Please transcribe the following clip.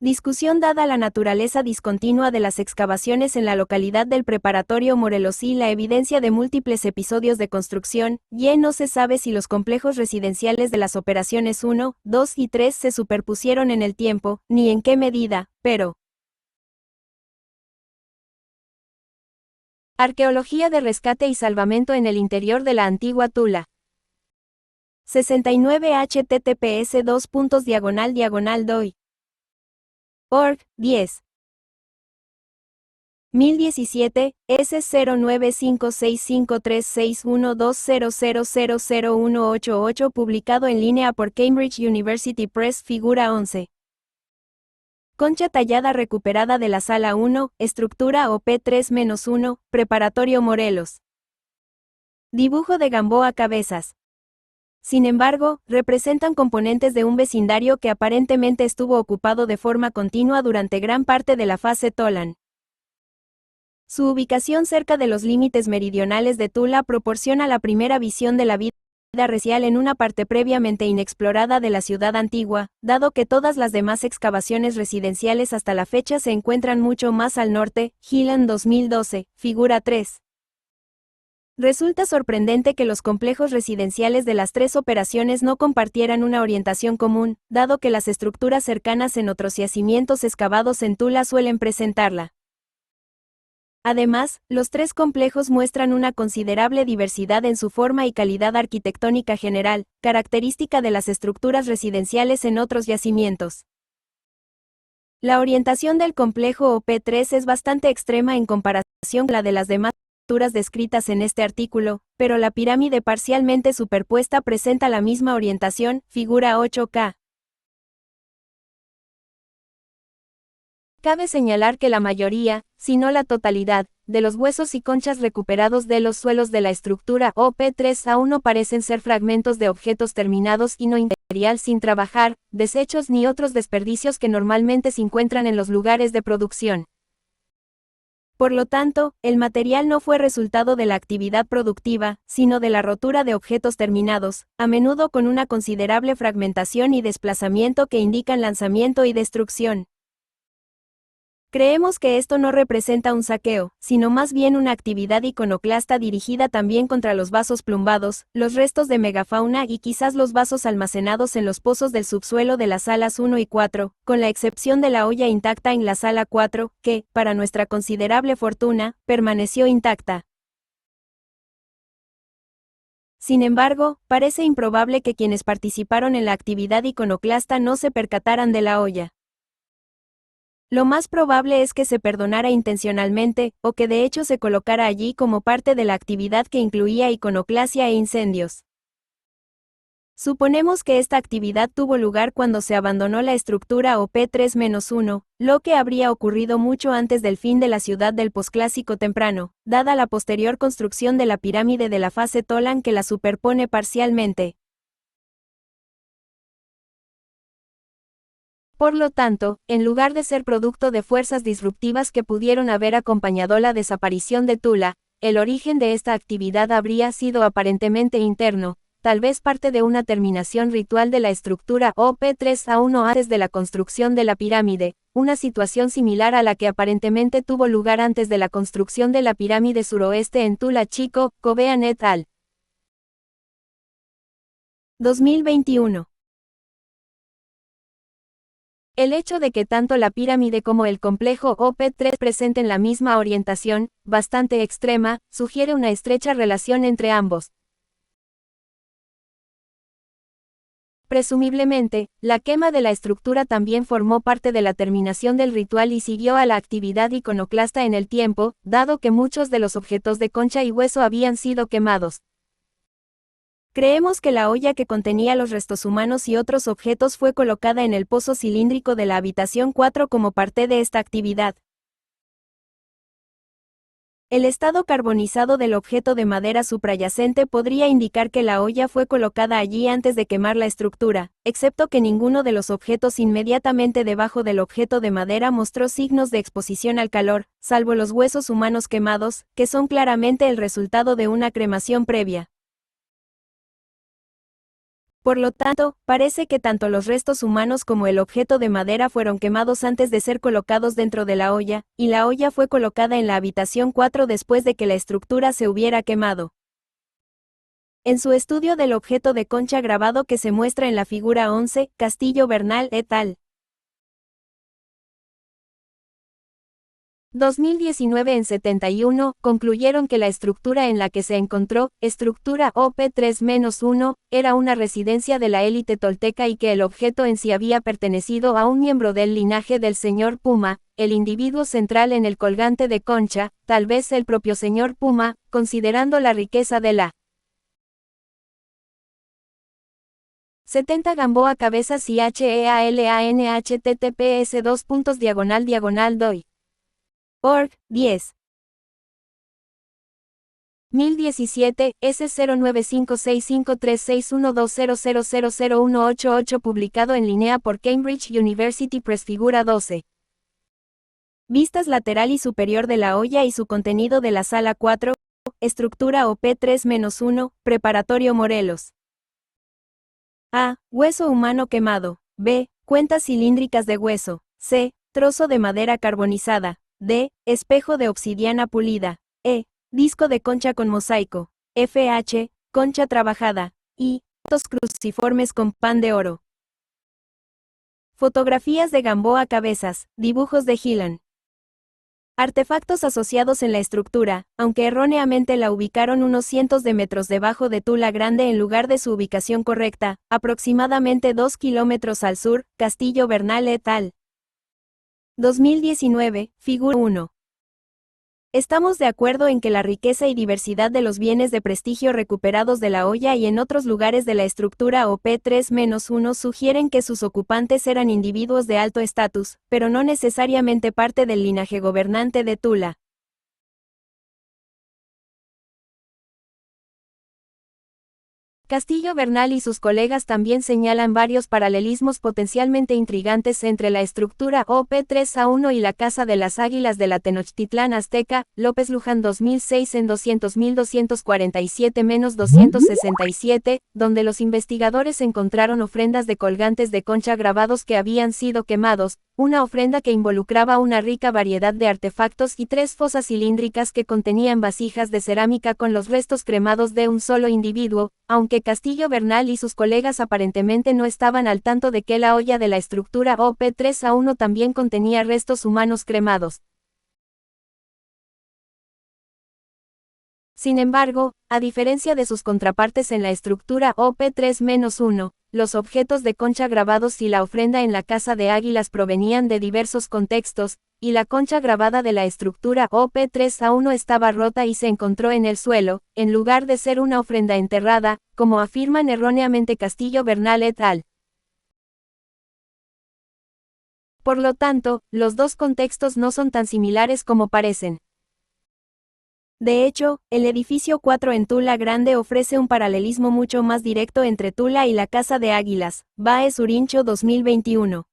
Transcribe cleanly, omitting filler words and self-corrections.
Discusión dada la naturaleza discontinua de las excavaciones en la localidad del Preparatorio Morelos y la evidencia de múltiples episodios de construcción, no se sabe si los complejos residenciales de las operaciones 1, 2 y 3 se superpusieron en el tiempo, ni en qué medida, pero... Arqueología de rescate y salvamento en el interior de la antigua Tula. 69 https://doi. Org, 10. 1017, S095653612000000188 publicado en línea por Cambridge University Press. Figura 11. Concha tallada recuperada de la Sala 1, estructura OP3-1, Preparatorio Morelos. Dibujo de Gamboa Cabezas. Sin embargo, representan componentes de un vecindario que aparentemente estuvo ocupado de forma continua durante gran parte de la fase Tolan. Su ubicación cerca de los límites meridionales de Tula proporciona la primera visión de la vida residencial en una parte previamente inexplorada de la ciudad antigua, dado que todas las demás excavaciones residenciales hasta la fecha se encuentran mucho más al norte. Gillan 2012, figura 3. Resulta sorprendente que los complejos residenciales de las tres operaciones no compartieran una orientación común, dado que las estructuras cercanas en otros yacimientos excavados en Tula suelen presentarla. Además, los tres complejos muestran una considerable diversidad en su forma y calidad arquitectónica general, característica de las estructuras residenciales en otros yacimientos. La orientación del complejo OP3 es bastante extrema en comparación con la de las demás estructuras descritas en este artículo, pero la pirámide parcialmente superpuesta presenta la misma orientación. Figura 8K. Cabe señalar que la mayoría, si no la totalidad, de los huesos y conchas recuperados de los suelos de la estructura OP3A1 parecen ser fragmentos de objetos terminados y no material sin trabajar, desechos ni otros desperdicios que normalmente se encuentran en los lugares de producción. Por lo tanto, el material no fue resultado de la actividad productiva, sino de la rotura de objetos terminados, a menudo con una considerable fragmentación y desplazamiento que indican lanzamiento y destrucción. Creemos que esto no representa un saqueo, sino más bien una actividad iconoclasta dirigida también contra los vasos plumbados, los restos de megafauna y quizás los vasos almacenados en los pozos del subsuelo de las salas 1 y 4, con la excepción de la olla intacta en la sala 4, que, para nuestra considerable fortuna, permaneció intacta. Sin embargo, parece improbable que quienes participaron en la actividad iconoclasta no se percataran de la olla. Lo más probable es que se perdonara intencionalmente, o que de hecho se colocara allí como parte de la actividad que incluía iconoclasia e incendios. Suponemos que esta actividad tuvo lugar cuando se abandonó la estructura OP3-1, lo que habría ocurrido mucho antes del fin de la ciudad del posclásico temprano, dada la posterior construcción de la pirámide de la fase Tolan que la superpone parcialmente. Por lo tanto, en lugar de ser producto de fuerzas disruptivas que pudieron haber acompañado la desaparición de Tula, el origen de esta actividad habría sido aparentemente interno, tal vez parte de una terminación ritual de la estructura OP3A1 antes de la construcción de la pirámide, una situación similar a la que aparentemente tuvo lugar antes de la construcción de la pirámide suroeste en Tula Chico, Covean et al. 2021. El hecho de que tanto la pirámide como el complejo OP3 presenten la misma orientación, bastante extrema, sugiere una estrecha relación entre ambos. Presumiblemente, la quema de la estructura también formó parte de la terminación del ritual y siguió a la actividad iconoclasta en el tiempo, dado que muchos de los objetos de concha y hueso habían sido quemados. Creemos que la olla que contenía los restos humanos y otros objetos fue colocada en el pozo cilíndrico de la habitación 4 como parte de esta actividad. El estado carbonizado del objeto de madera suprayacente podría indicar que la olla fue colocada allí antes de quemar la estructura, excepto que ninguno de los objetos inmediatamente debajo del objeto de madera mostró signos de exposición al calor, salvo los huesos humanos quemados, que son claramente el resultado de una cremación previa. Por lo tanto, parece que tanto los restos humanos como el objeto de madera fueron quemados antes de ser colocados dentro de la olla, y la olla fue colocada en la habitación 4 después de que la estructura se hubiera quemado. En su estudio del objeto de concha grabado que se muestra en la figura 11, Castillo Bernal et al. 2019 en 71, concluyeron que la estructura en la que se encontró, estructura OP3-1, era una residencia de la élite tolteca y que el objeto en sí había pertenecido a un miembro del linaje del señor Puma, el individuo central en el colgante de concha, tal vez el propio señor Puma, considerando la riqueza de la 70 Gamboa Cabezas y HEALAN https://doi. Org, 10. 1017, S095653612000000188 publicado en línea por Cambridge University Press figura 12. Vistas lateral y superior de la olla y su contenido de la sala 4, estructura OP3-1, preparatorio Morelos. A. Hueso humano quemado. B. Cuentas cilíndricas de hueso. C. Trozo de madera carbonizada. D. Espejo de obsidiana pulida. E. Disco de concha con mosaico. FH. Concha trabajada. I. Fotos cruciformes con pan de oro. Fotografías de Gamboa Cabezas. Dibujos de Gillan. Artefactos asociados en la estructura, aunque erróneamente la ubicaron unos cientos de metros debajo de Tula Grande en lugar de su ubicación correcta, aproximadamente 2 kilómetros al sur, Castillo Bernal et al. 2019, figura 1. Estamos de acuerdo en que la riqueza y diversidad de los bienes de prestigio recuperados de la olla y en otros lugares de la estructura OP3-1 sugieren que sus ocupantes eran individuos de alto estatus, pero no necesariamente parte del linaje gobernante de Tula. Castillo Bernal y sus colegas también señalan varios paralelismos potencialmente intrigantes entre la estructura OP3A1 y la Casa de las Águilas de la Tenochtitlán Azteca, López Luján 2006 en 200.247-267, donde los investigadores encontraron ofrendas de colgantes de concha grabados que habían sido quemados, una ofrenda que involucraba una rica variedad de artefactos y 3 fosas cilíndricas que contenían vasijas de cerámica con los restos cremados de un solo individuo, aunque Castillo Bernal y sus colegas aparentemente no estaban al tanto de que la olla de la estructura OP3A1 también contenía restos humanos cremados. Sin embargo, a diferencia de sus contrapartes en la estructura OP3-1, los objetos de concha grabados y la ofrenda en la Casa de Águilas provenían de diversos contextos, y la concha grabada de la estructura OP3A1 estaba rota y se encontró en el suelo, en lugar de ser una ofrenda enterrada, como afirman erróneamente Castillo Bernal et al. Por lo tanto, los dos contextos no son tan similares como parecen. De hecho, el edificio 4 en Tula Grande ofrece un paralelismo mucho más directo entre Tula y la Casa de Águilas, Baez Urincho 2021.